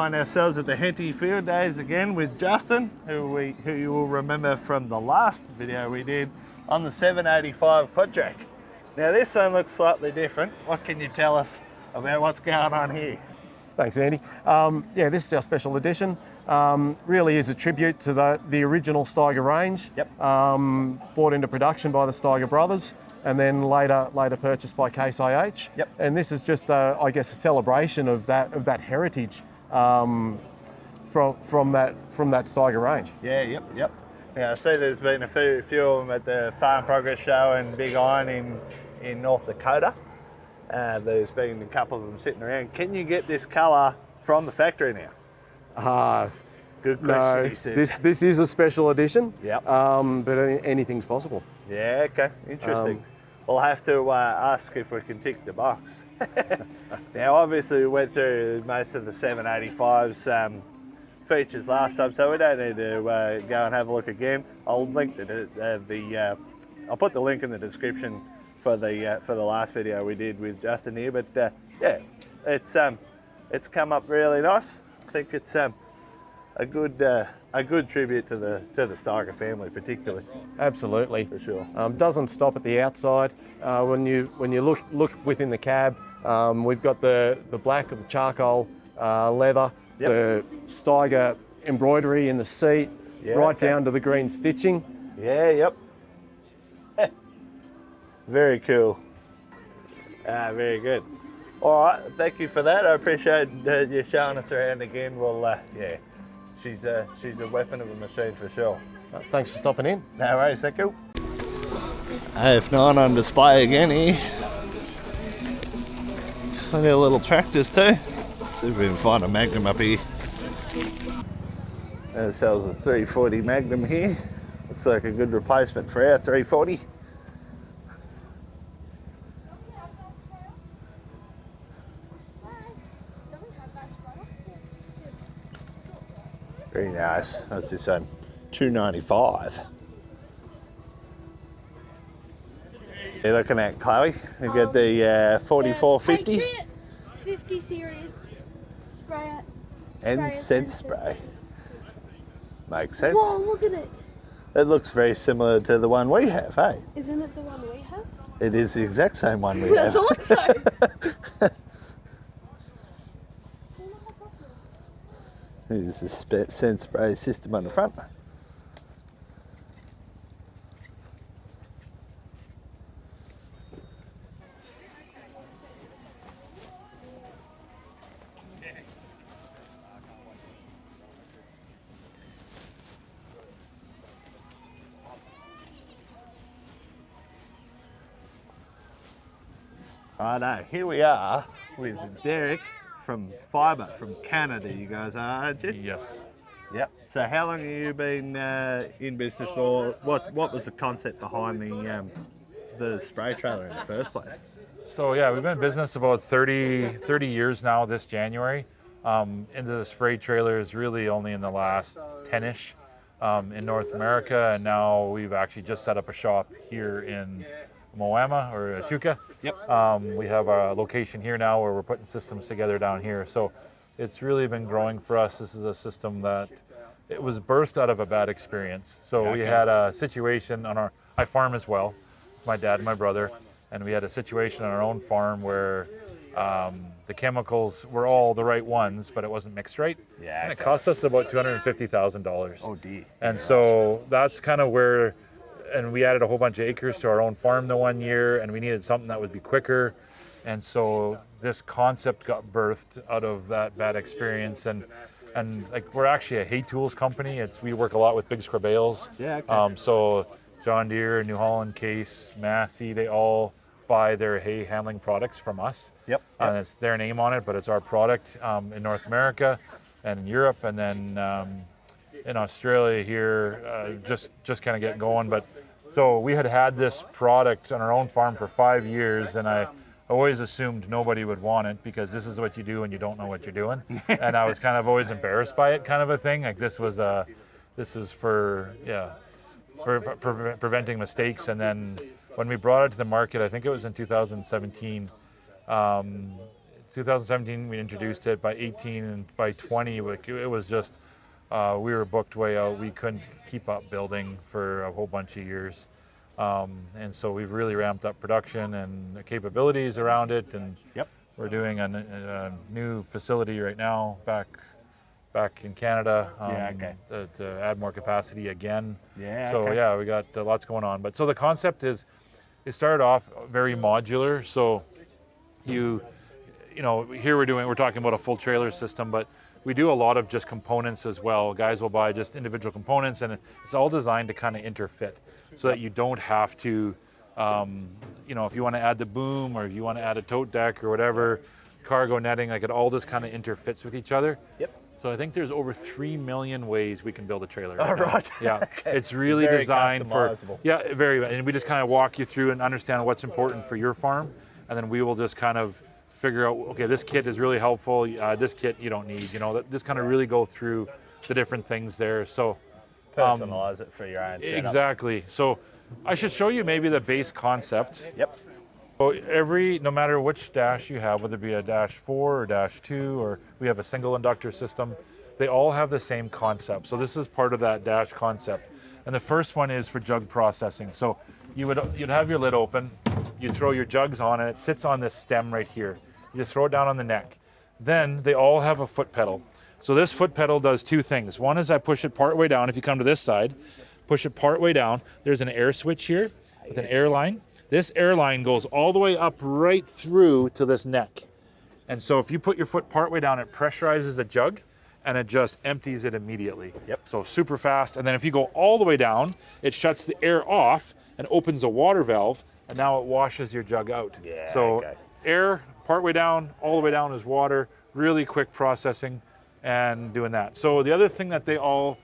find ourselves at the Henty Field Days again with Justin, who you will remember from the last video we did on the 785 Quadtrac. Now this one looks slightly different. What can you tell us about what's going on here? Thanks, Andy. Yeah, this is our special edition. Really is a tribute to the original Steiger range. Yep. Brought into production by the Steiger brothers, and then later purchased by Case IH. Yep. And this is just, I guess, a celebration of that heritage from that Steiger range. Yeah. Yep. Now I see there's been a few of them at the Farm Progress Show in Big Iron in North Dakota. There's been a couple of them sitting around. Can you get this colour from the factory now? Good question, No, he says. this is a special edition. Yep. But anything's possible. Yeah, okay, interesting. We'll have to ask if we can tick the box. Now, obviously, we went through most of the 785's features last time, so we don't need to go and have a look again. I'll link I'll put the link in the description for the last video we did with Justin here. But yeah, it's come up really nice. I think it's a good tribute to the Steiger family, particularly. Absolutely, For sure. Doesn't stop at the outside. When you look within the cab, we've got the black of the charcoal leather, Yep. the Steiger embroidery in the seat, Yeah, right okay. down to the green stitching. Yeah, yep. Very cool. Very good. All right, thank you for that. I appreciate you showing us around again. Well, yeah, she's a weapon of a machine for sure. Thanks for stopping in. No worries, thank you. AF9 on display again here. Plenty of little tractors too. Let's see if we can find a Magnum up here. Ourselves a 340 Magnum here. Looks like a good replacement for our 340. Very nice. What's this one? $295. You're looking at Chloe. We've got the 4450 Patriot 50 series spray and scent spray. Makes sense. Whoa, look at it. It looks very similar to the one we have, hey? Isn't it the one we have? It is the exact same one we I have. thought so. There's the scent spray system on the front. Righto, here we are with Derek from PhiBer from Canada. You guys are, aren't you? Yes. Yep. So how long have you been in business for? What was the concept behind the spray trailer in the first place? So yeah, we've been in business about 30 years now this January. Into the spray trailer is really only in the last 10-ish in North America, and now we've actually just set up a shop here in Moama or Echuca. Yep. We have a location here now where we're putting systems together down here. So it's really been growing for us. This is a system that it was birthed out of a bad experience. So we had a situation on I farm as well, my dad and my brother, and we had a situation on our own farm where the chemicals were all the right ones, but it wasn't mixed right. Yeah. And it cost us about $250,000. Oh dear. And so that's kind of where, and we added a whole bunch of acres to our own farm the one year, and we needed something that would be quicker. And so this concept got birthed out of that bad experience. And like, we're actually a hay tools company. We work a lot with big scrub bales. Yeah, okay. So John Deere, New Holland, Case, Massey, they all buy their hay handling products from us. Yep. And it's their name on it, but it's our product in North America and in Europe, and then in Australia here, just kind of getting going. But so we had this product on our own farm for 5 years, and I always assumed nobody would want it because this is what you do when you don't know what you're doing. And I was kind of always embarrassed by it, kind of a thing. Like this is for preventing mistakes. And then when we brought it to the market, I think it was in 2017, 2017 we introduced it. By 18 and by 20, like, it was just, we were booked way out. We couldn't keep up building for a whole bunch of years. And so we've really ramped up production and the capabilities around it. And we're doing a new facility right now back in Canada to add more capacity again. So we got lots going on. But so the concept is, it started off very modular. So here we're talking about a full trailer system, but we do a lot of just components as well. Guys will buy just individual components, and it's all designed to kind of interfit so that you don't have to, if you want to add the boom or if you want to add a tote deck or whatever, cargo netting, like it all just kind of interfits with each other. So I think there's over 3 million ways we can build a trailer. Right. Yeah, it's really Very designed for, customizable. very, and we just kind of walk you through and understand what's important for your farm, and then we will just kind of figure out, okay, this kit is really helpful, this kit you don't need, just kind of really go through the different things there. So personalize it for your own setup. Exactly. So I should show you maybe the base concept. So no matter which dash you have, whether it be a Dash 4 or Dash 2, or we have a single inductor system, they all have the same concept. So this is part of that dash concept. And the first one is for jug processing. So you'd have your lid open, you throw your jugs on, and it sits on this stem right here. You just throw it down on the neck. Then they all have a foot pedal. So this foot pedal does two things. One is I push it part way down. If you come to this side, push it part way down. There's an air switch here with an air line. This air line goes all the way up right through to this neck. And so if you put your foot part way down, it pressurizes the jug and it just empties it immediately. So super fast. And then if you go all the way down, it shuts the air off and opens a water valve, and now it washes your jug out. Air, part way down, all the way down is water, really quick processing and doing that. So the other thing that they all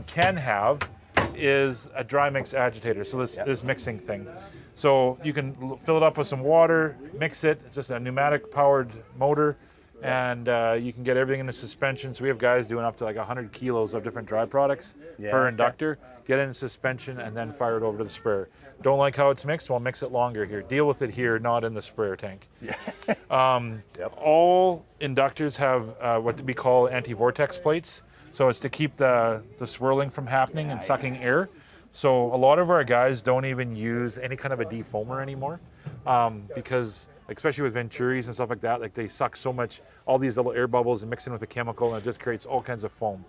can have is a dry mix agitator. So this mixing thing. So you can fill it up with some water, mix it. It's just a pneumatic powered motor, and you can get everything into suspension. So we have guys doing up to like 100 kilos of different dry products per inductor. Get it in suspension and then fire it over to the sprayer. Don't like how it's mixed? Well, mix it longer here. Deal with it here, not in the sprayer tank. All inductors have what we call anti-vortex plates. So it's to keep the swirling from happening and sucking air. So a lot of our guys don't even use any kind of a defoamer anymore, because especially with Venturis and stuff like that, like they suck so much, all these little air bubbles and mix in with a chemical, and it just creates all kinds of foam.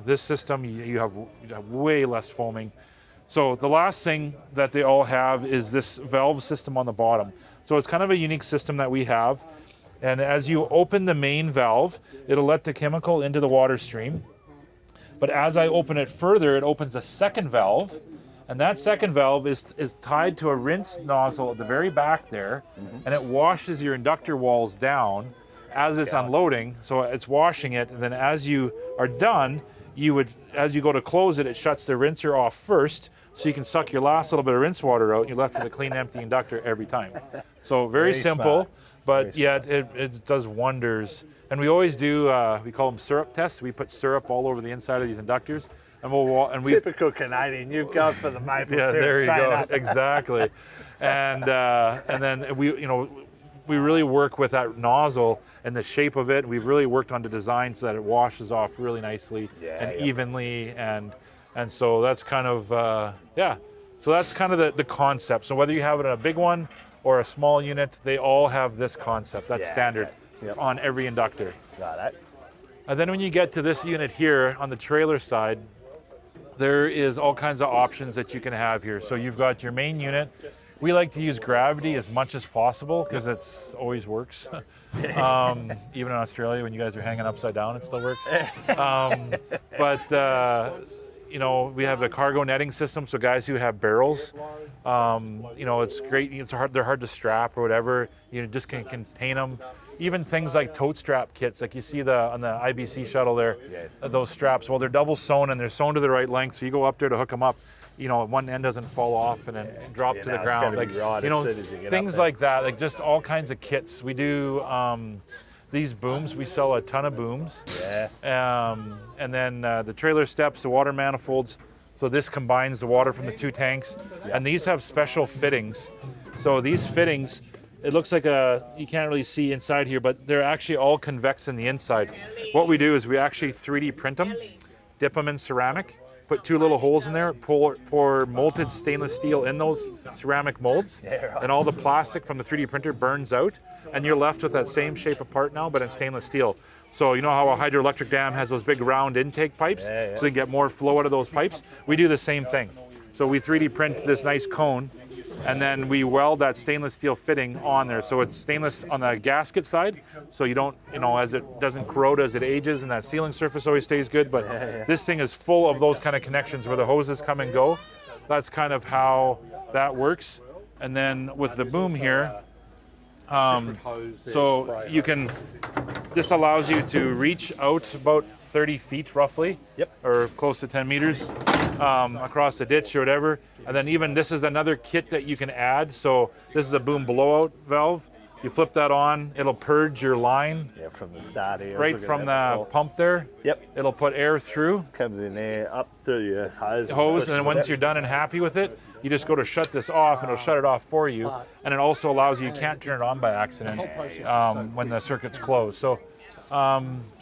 This system, you have way less foaming. So the last thing that they all have is this valve system on the bottom. So it's kind of a unique system that we have. And as you open the main valve, it'll let the chemical into the water stream. But as I open it further, it opens a second valve, and that second valve is tied to a rinse nozzle at the very back there, and it washes your inductor walls down as it's unloading. So it's washing it, and then as you are done, as you go to close it, it shuts the rinser off first, so you can suck your last little bit of rinse water out, and you're left with a clean, empty inductor every time. So very simple, but yet it does wonders. And we always do, we call them syrup tests. We put syrup all over the inside of these inductors. And Typical Canadian, you've gone for the maple syrup. There you go, exactly. And then we really work with that nozzle and the shape of it. We've really worked on the design so that it washes off really nicely and evenly. And so that's kind of, So that's kind of the concept. So whether you have it in a big one or a small unit, they all have this concept. That's standard. On every inductor. And then when you get to this unit here on the trailer side, there is all kinds of options that you can have here. So you've got your main unit. We like to use gravity as much as possible because it's always works. Even in Australia, when you guys are hanging upside down, it still works. We have the cargo netting system. So guys who have barrels, it's great. They're hard to strap or whatever. You just can contain them. Even things like tote strap kits, like you see on the IBC shuttle there, those straps, well, they're double sewn and they're sewn to the right length, so you go up there to hook them up, one end doesn't fall off and then drop to the ground. Things like that, like just all kinds of kits. We do these booms, we sell a ton of booms. And then the trailer steps, the water manifolds, so this combines the water from the two tanks. And these have special fittings. So these fittings, it looks like you can't really see inside here, but they're actually all convex in the inside. What we do is we actually 3D print them, dip them in ceramic, put 2 little holes in there, pour molted stainless steel in those ceramic molds, and all the plastic from the 3D printer burns out, and you're left with that same shape of part now, but in stainless steel. So you know how a hydroelectric dam has those big round intake pipes, so you get more flow out of those pipes? We do the same thing. So we 3D print this nice cone, and then we weld that stainless steel fitting on there. So it's stainless on the gasket side, so you don't, as it doesn't corrode as it ages, and that sealing surface always stays good. But this thing is full of those kind of connections where the hoses come and go. That's kind of how that works. And then with the boom here, so you can, this allows you to reach out about 30 feet roughly, or close to 10 meters across the ditch or whatever. And then even this is another kit that you can add. So this is a boom blowout valve. You flip that on, it'll purge your line. Yeah, from the start here. Right from the pump there. Yep. It'll put air through. Comes in there, up through your hose. And then once you're done and happy with it, you just go to shut this off, and it'll shut it off for you. And it also allows you can't turn it on by accident when the circuit's closed. So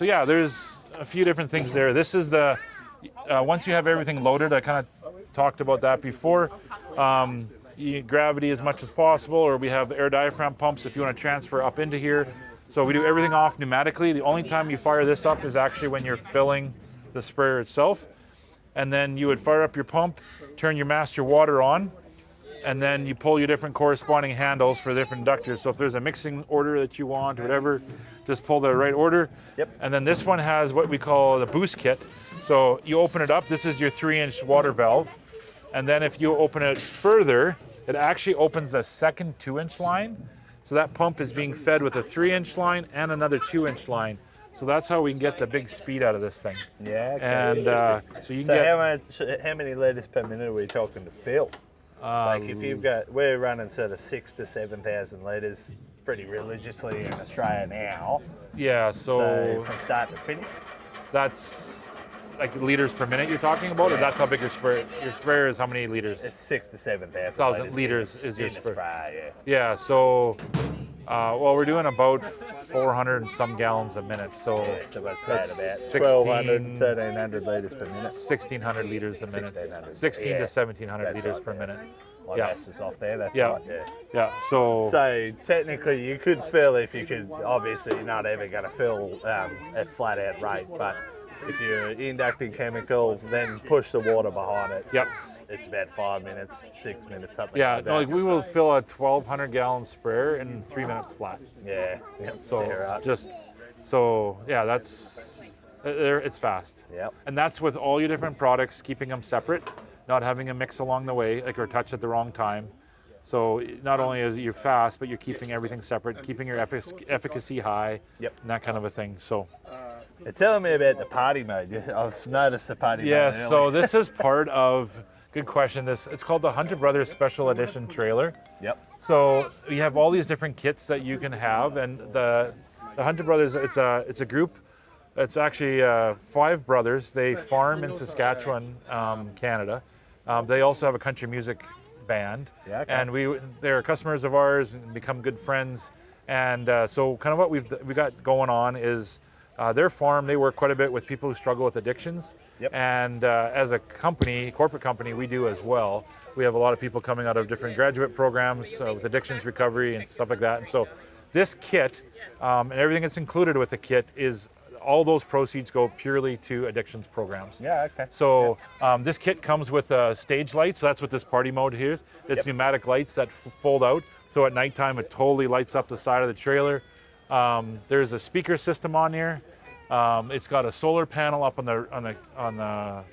yeah, there's a few different things there. This is the, once you have everything loaded, I kind of talked about that before. Gravity as much as possible, or we have air diaphragm pumps if you want to transfer up into here. So we do everything off pneumatically. The only time you fire this up is actually when you're filling the sprayer itself. And then you would fire up your pump, turn your master water on, and then you pull your different corresponding handles for different inductors. So if there's a mixing order that you want or whatever, just pull the right order. And then this one has what we call the boost kit. So you open it up, this is your 3-inch water valve. And then if you open it further, it actually opens a second 2-inch line. So that pump is being fed with a 3-inch line and another 2-inch line. So that's how we can get the big speed out of this thing. Yeah, okay. And so you can get... how many litres per minute are we talking to fill? Like if you've got, we're running sort of 6,000 to 7,000 litres pretty religiously in Australia now. Yeah, so from start to finish? That's like liters per minute you're talking about, or that's how big your sprayer is? How many liters? It's 6,000 to 7,000 liters is your sprayer. Yeah, so well, we're doing about 400 and some gallons a minute. So, so what's that, about 1,200, 1,300 litres per minute? 1,600 liters a minute. 16 to 1,700 litres per minute. Well, that's just off there, that's right. Yeah, so technically you could fill if you could, obviously you're not ever going to fill at flat out rate, but if you're inducting chemical, then push the water behind it. It's about 5 minutes, 6 minutes, something like that. No, like we will fill a 1,200 gallon sprayer in 3 minutes flat. Yeah. So it's fast. And that's with all your different products, keeping them separate, not having a mix along the way, like or touch at the wrong time. So not only is you're fast, but you're keeping everything separate, keeping your efficacy high, and that kind of a thing. So. Telling me about the party mode. I've noticed the party mode. Yes, so this is part of, good question, it's called the Hunter Brothers Special Edition trailer. So we have all these different kits that you can have, and the Hunter Brothers, it's a group. It's actually 5 brothers. They farm in Saskatchewan, Canada. They also have a country music band, and they're customers of ours and become good friends. And so kind of what we got going on is their farm, they work quite a bit with people who struggle with addictions. And as a company, corporate company, we do as well. We have a lot of people coming out of different graduate programs with addictions recovery and stuff like that. And so this kit and everything that's included with the kit is all those proceeds go purely to addictions programs. So this kit comes with a stage light. So that's what this party mode here is. It's pneumatic lights that fold out. So at nighttime, it totally lights up the side of the trailer. There's a speaker system on here. It's got a solar panel up on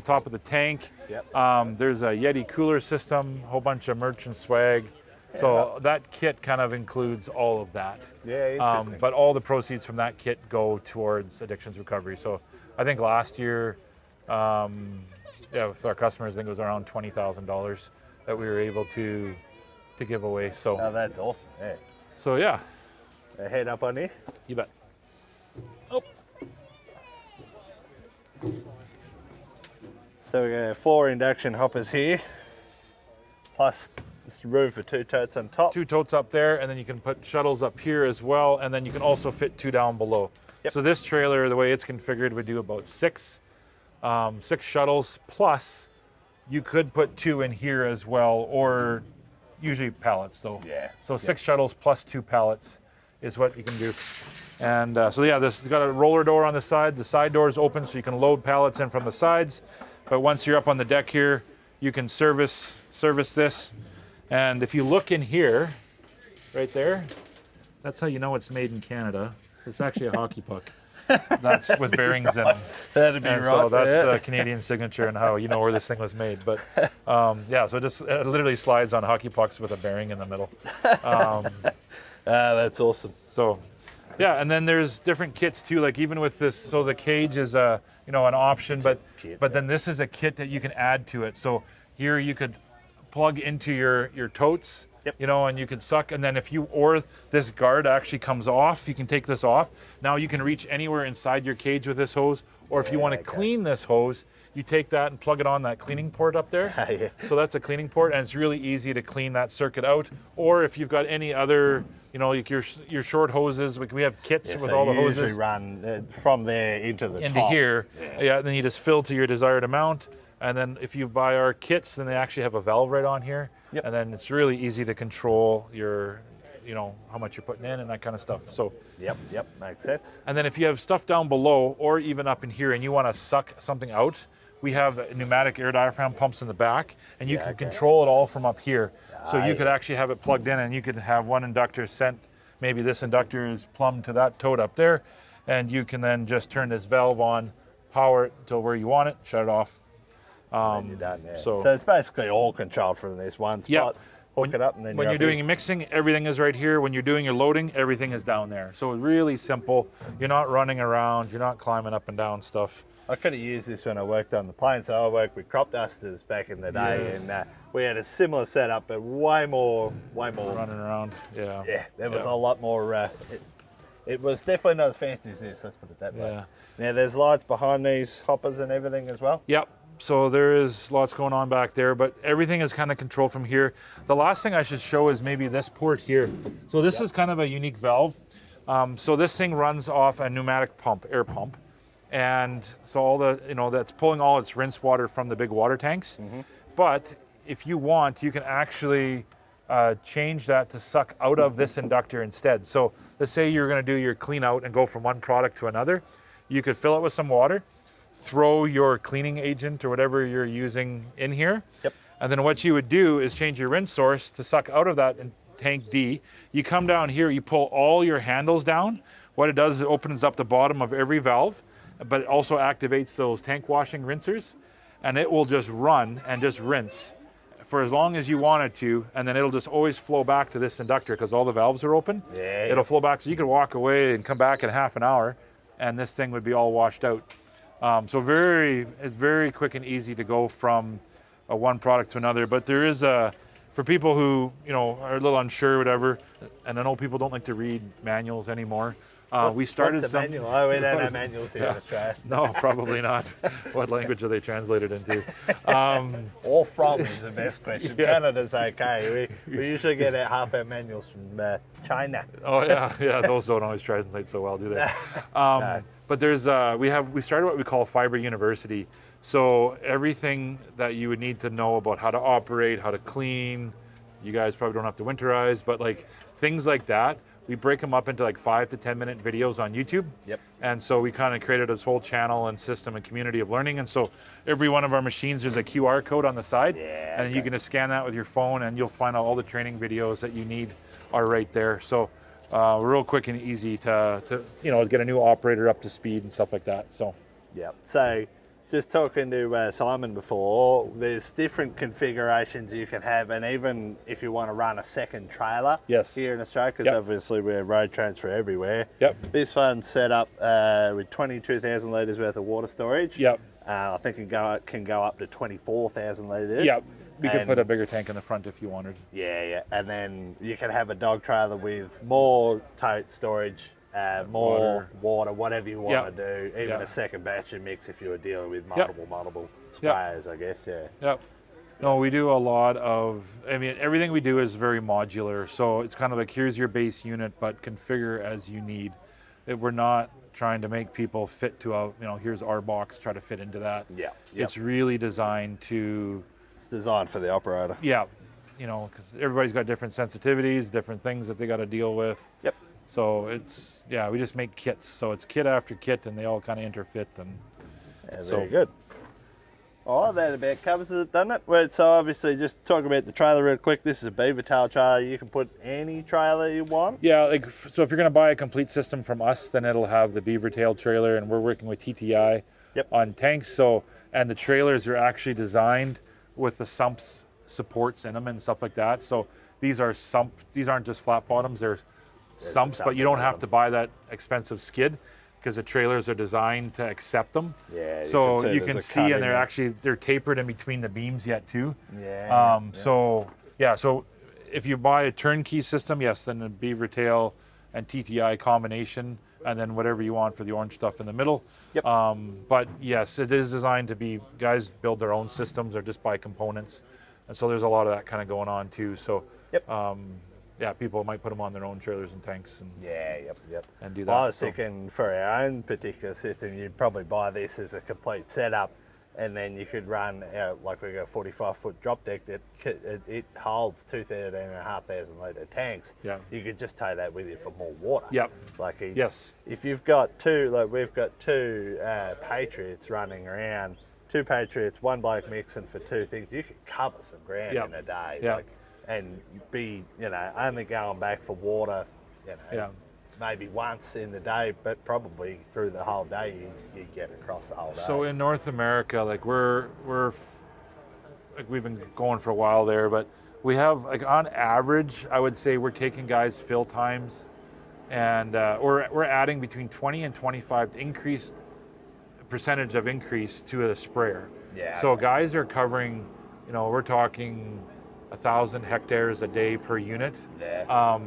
top of the tank. There's a Yeti cooler system, a whole bunch of merch and swag. So that kit kind of includes all of that. But all the proceeds from that kit go towards addictions recovery. So I think last year, with our customers, I think it was around $20,000 that we were able to give away. So that's awesome. So yeah. Head up on here. You bet. Oh. So we got 4 induction hoppers here, plus There's room for 2 totes on top. 2 totes up there, and then you can put shuttles up here as well, and then you can also fit 2 down below. Yep. So this trailer, the way it's configured, would do about 6 shuttles, plus you could put 2 in here as well, or usually pallets though. Yeah. So 6 shuttles plus 2 pallets is what you can do. And so yeah, this got a roller door on the side. The side door is open, so you can load pallets in from the sides. But once you're up on the deck here, you can service this. And if you look in here, right there, that's how you know it's made in Canada. It's actually a hockey puck. That's with bearings in them. That'd be And right. so that's yeah. the Canadian signature and how you know where this thing was made. But yeah, so it literally slides on hockey pucks with a bearing in the middle. That's awesome. So yeah, and then there's different kits too. Like even with this, so the cage is an option, but kit, then this is a kit that you can add to it. So here you could plug into your totes. Yep. And you could suck, and then or this guard actually comes off, you can take this off. Now you can reach anywhere inside your cage with this hose, or if you want to clean this hose, you take that and plug it on that cleaning port up there. Yeah. So that's a cleaning port, and it's really easy to clean that circuit out. Or if you've got any other, like your short hoses, we have kits with so all the you hoses. usually run from there into the Into top. here, yeah, then you just fill to your desired amount. And then if you buy our kits, then they actually have a valve right on here. Yep. And then it's really easy to control your, how much you're putting in and that kind of stuff. So, Yep, makes sense. and then if you have stuff down below or even up in here and you want to suck something out, we have pneumatic air diaphragm pumps in the back, and you can control it all from up here. So you could actually have it plugged in, and you could have one inductor sent, maybe this inductor is plumbed to that tote up there, and you can then just turn this valve on, power it to where you want it, shut it off. And you're done, yeah. So it's basically all controlled from this one spot. Hook it up, and then when you're doing your mixing, everything is right here. When you're doing your loading, everything is down there. So it's really simple. You're not running around. You're not climbing up and down stuff. I could have used this when I worked on the plane. So I worked with crop dusters back in the day, Yes. and we had a similar setup, but way more. Running around, yeah. Yeah, there was a lot more. It was definitely not as fancy as this. Let's put it that way. Yeah. Now there's lights behind these hoppers and everything as well. Yep. So there is lots going on back there, but everything is kind of controlled from here. The last thing I should show is maybe this port here. So this is kind of a unique valve. So this thing runs off a pneumatic pump, air pump. And so all the, that's pulling all its rinse water from the big water tanks. Mm-hmm. But if you want, you can actually change that to suck out of this inductor instead. So let's say you're going to do your clean out and go from one product to another. You could fill it with some water, throw your cleaning agent or whatever you're using in here. Yep. And then what you would do is change your rinse source to suck out of that in tank D. You come down here, you pull all your handles down. What it does is it opens up the bottom of every valve, but it also activates those tank washing rinsers, and it will just run and just rinse for as long as you want it to, and then it'll just always flow back to this inductor because all the valves are open. Yeah. It'll flow back, so you could walk away and come back in half an hour, and this thing would be all washed out. So it's very quick and easy to go from one product to another. But there is for people who are a little unsure, whatever, and I know people don't like to read manuals anymore. We started What's a manual? Oh, we don't have manuals here in Australia. No, probably not. What language are they translated into? Or from is the best question. Yeah. Canada's okay. We usually get half our manuals from China. Oh yeah. Those don't always translate so well, do they? No. But there's we started what we call PhiBer University. So everything that you would need to know about how to operate, how to clean. You guys probably don't have to winterize, but like things like that. We break them up into like 5 to 10 minute videos on YouTube. Yep. And so we kind of created this whole channel and system and community of learning. And so every one of our machines, there's a QR code on the side. Yeah, and you can just scan that with your phone and you'll find out all the training videos that you need are right there. So real quick and easy to get a new operator up to speed and stuff like that. So. Yep. So just talking to Simon before, there's different configurations you can have, and even if you want to run a second trailer here in Australia, because obviously we're road transfer everywhere. Yep. This one's set up with 22,000 litres worth of water storage. Yep. I think it can go up to 24,000 litres. Yep. We could put a bigger tank in the front if you wanted. Yeah. And then you can have a dog trailer with more tote storage. More water, whatever you want to do, even a second batch of mix if you were dealing with multiple sprayers, I guess, Yep. No, we do a lot of, I mean, everything we do is very modular. So it's kind of like, here's your base unit, but configure as you need. We're not trying to make people fit to a, here's our box, try to fit into that. Yeah. It's really designed to, It's designed for the operator. yeah, because everybody's got different sensitivities, different things that they got to deal with. Yep. So it's, we just make kits. So it's kit after kit, and they all kind of interfit. And Yeah, so, very good. Oh, that about covers it, doesn't it? Well, so obviously, just talk about the trailer real quick. This is a beaver tail trailer. You can put any trailer you want. yeah, so if you're going to buy a complete system from us, then it'll have the beaver tail trailer, and we're working with TTI on tanks. So, and the trailers are actually designed with the sumps supports in them and stuff like that. So these aren't just flat bottoms, they're sumps, but you don't have to buy that expensive skid, because the trailers are designed to accept them. Yeah. So you can see, and they're tapered in between the beams yet too. Yeah. So if you buy a turnkey system, yes, then the beaver tail and TTI combination, and then whatever you want for the orange stuff in the middle. Yep. But yes, it is designed to be, guys build their own systems or just buy components. And so there's a lot of that kind of going on too. So people might put them on their own trailers and tanks and and do that. Well, I was thinking for our own particular system, you'd probably buy this as a complete setup, and then you could run, like we got a 45-foot drop deck that it holds 213,500 litre tanks. Yeah. You could just take that with you for more water. Yep. Yes. If you've got two, like we've got two Patriots running around, two Patriots, one bloke mixing for two things, you could cover some ground in a day. Yep. And be, only going back for water, maybe once in the day, but probably through the whole day you get across the whole day. So in North America, like we've been going for a while there, but we have, like, on average, I would say we're taking guys fill times, and we're adding between 20 and 25 percentage of increase to a sprayer. Yeah. So guys are covering, we're talking 1,000 hectares a day per unit. Yeah.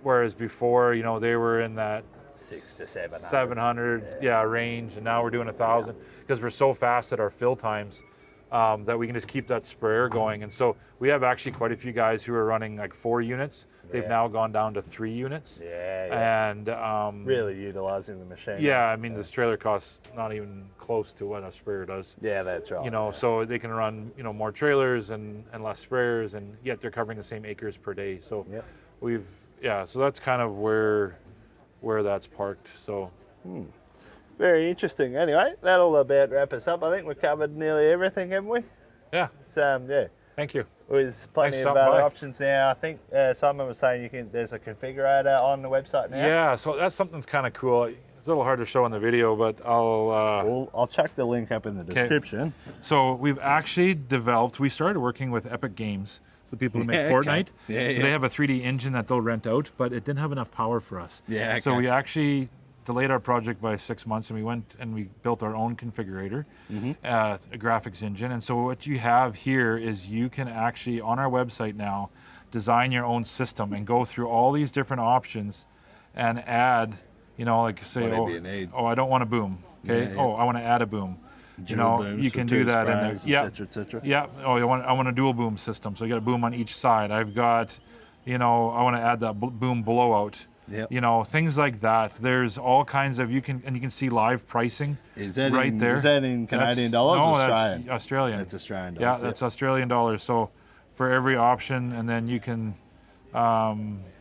Whereas before, they were in that 600 to 700 range, and now we're doing 1,000 because we're so fast at our fill times that we can just keep that sprayer going. And so we have actually quite a few guys who are running like 4 units. They've now gone down to 3 units. Yeah. And really utilizing the machine. Yeah, I mean, this trailer costs not even close to what a sprayer does. Yeah, that's right. So they can run, more trailers and less sprayers, and yet they're covering the same acres per day. So so that's kind of where that's parked. So Very interesting. Anyway, that'll about wrap us up. I think we've covered nearly everything, haven't we? yeah, thank you. There's plenty Thanks of for stopping other by. options now. I think Simon was saying there's a configurator on the website now. Yeah, so that's something that's kind of cool. It's a little hard to show in the video, but I'll chuck the link up in the description. So we've actually developed, we started working with Epic Games, the people who make Fortnite. So they have a 3D engine that they'll rent out, but it didn't have enough power for us. So we actually delayed our project by 6 months, and we went and we built our own configurator, a graphics engine. And so what you have here is you can actually, on our website now, design your own system and go through all these different options and add, like say, I don't want a boom. Okay. I want to add a boom. You can do that in there. Yeah. Et cetera. Yeah. I want a dual boom system. So you got a boom on each side. I've got, I want to add that boom blowout. Yep. Things like that. There's all kinds of, you can see live pricing Is that right there. Is that in Canadian dollars or Australian? That's Australian. That's Australian dollars. Yeah, that's Australian dollars. So for every option, and then you can,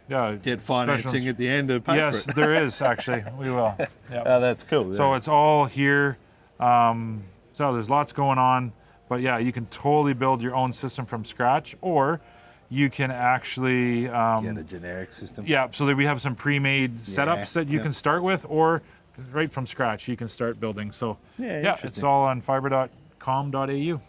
get financing at the end of pay yes, for it. there is actually. We will. Yep. Oh, that's cool. So it's all here. So there's lots going on, but yeah, you can totally build your own system from scratch, or you can actually get a generic system. Yeah, so that we have some pre-made setups that you can start with, or right from scratch you can start building. So it's all on PhiBer.com.au.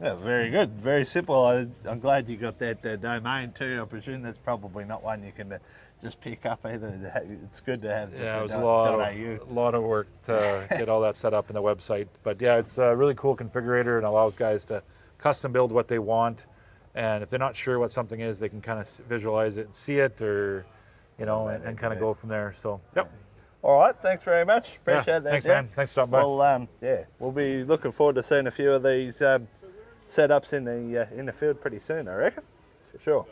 Yeah, very good. Very simple. I'm glad you got that domain too. I presume that's probably not one you can just pick up either. It's good to have. Yeah, it was a lot of work to get all that set up in the website. But yeah, it's a really cool configurator and allows guys to custom build what they want. And if they're not sure what something is, they can kind of visualize it and see it, or and kind of go from there. So All right. Thanks very much. Appreciate that. Thanks, man. Thanks for stopping by. Well, we'll be looking forward to seeing a few of these setups in the field pretty soon, I reckon. For sure.